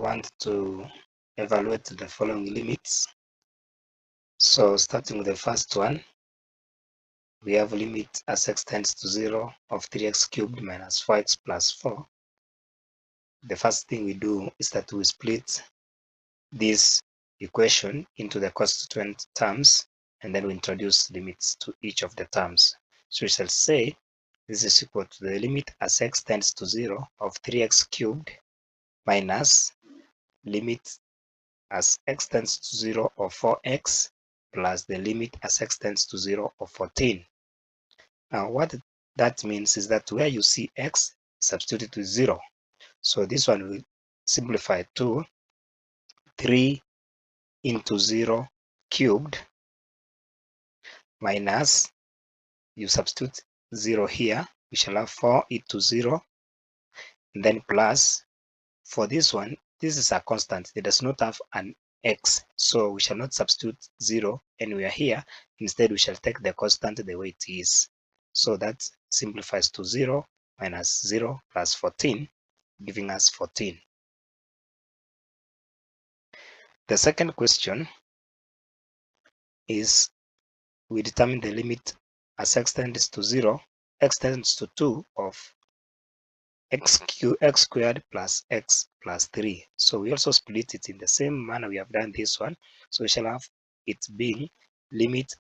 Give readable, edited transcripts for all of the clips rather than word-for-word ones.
want to evaluate the following limits. So starting with the first one, we have limit as x tends to 0 of 3x cubed minus 4x plus 4. The first thing we do is that we split this equation into the constituent terms, and then we introduce limits to each of the terms. So we shall say this is equal to the limit as x tends to 0 of 3x cubed minus limit as x tends to 0 of 4x plus the limit as x tends to 0 of 14. Now what that means is that where you see x, substitute it with 0. So this one will simplify to 3 into 0 cubed minus, you substitute 0 here, we shall have 4 into 0, and then plus, for this one, this is a constant, it does not have an x, so we shall not substitute 0 anywhere here. Instead, we shall take the constant the way it is. So that simplifies to 0 minus 0 plus 14, giving us 14. The second question is, we determine the limit as x tends to 0, x tends to 2 of x squared plus x plus 3. So we also split it in the same manner we have done this one. So we shall have it being limit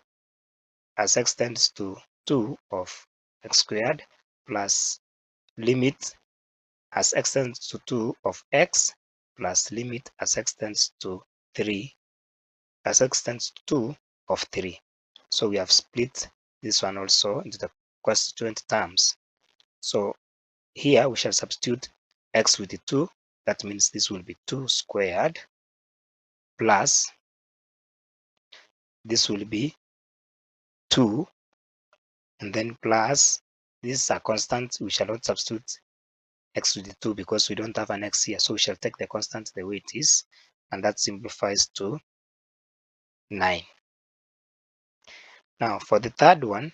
as x tends to 2 of x squared plus limit as x tends to 2 of x plus limit as x tends to 3 as x tends to 2 of 3. So we have split this one also into the constituent terms. So here we shall substitute x with the 2. That means this will be 2 squared plus this will be 2, and then plus this is a constant. We shall not substitute x with the 2 because we don't have an x here. So we shall take the constant the way it is, and that simplifies to 9. Now for the third one,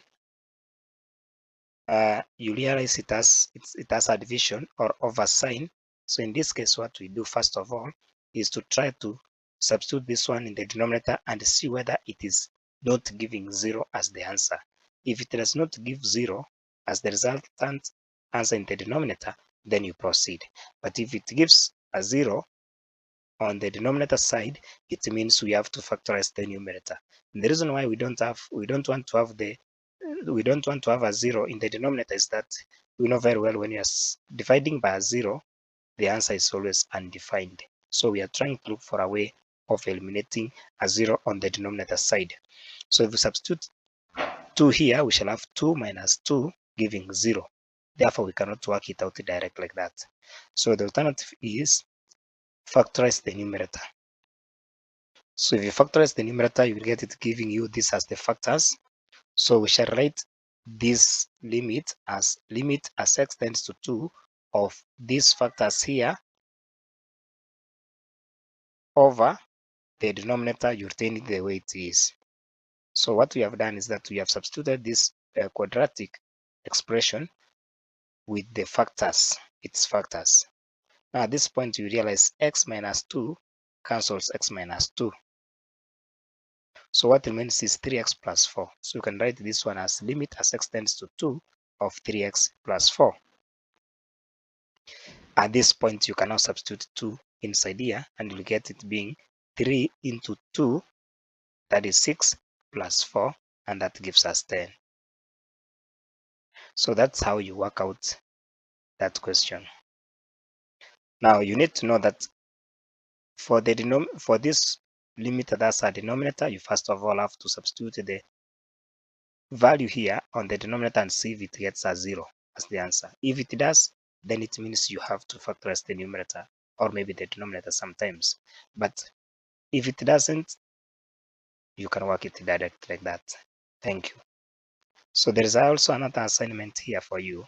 you realize it has a division or over sign. So in this case, what we do first of all is to try to substitute this one in the denominator and see whether it is not giving 0 as the answer. If it does not give 0 as the resultant answer in the denominator, then you proceed. But if it gives a 0 on the denominator side, it means we have to factorize the numerator. And the reason why we don't want to have a 0 in the denominator is that we know very well when you are dividing by a 0, the answer is always undefined. So we are trying to look for a way of eliminating a 0 on the denominator side. So if we substitute 2 here, we shall have 2 minus 2 giving 0. Therefore, we cannot work it out direct like that. So the alternative is factorize the numerator. So if you factorize the numerator, you will get it giving you this as the factors. So we shall write this limit as x tends to 2 of these factors here over the denominator. You retain it the way it is. So what we have done is that we have substituted this quadratic expression with the factors, its factors. Now at this point, you realize x minus 2 cancels x minus 2. So what remains is 3x plus 4. So you can write this one as limit as x tends to 2 of 3x plus 4. At this point, you can now substitute 2 inside here, and you'll get it being 3 into 2, that is 6, plus 4, and that gives us 10. So that's how you work out that question. Now you need to know that for this limit that's a denominator, you first of all have to substitute the value here on the denominator and see if it gets a 0 as the answer. If it does, then it means you have to factorize the numerator or maybe the denominator sometimes. But if it doesn't, you can work it direct like that. Thank you. So there is also another assignment here for you.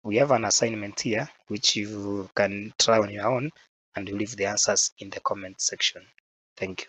We have an assignment here which you can try on your own, and you leave the answers in the comment section. Thank you.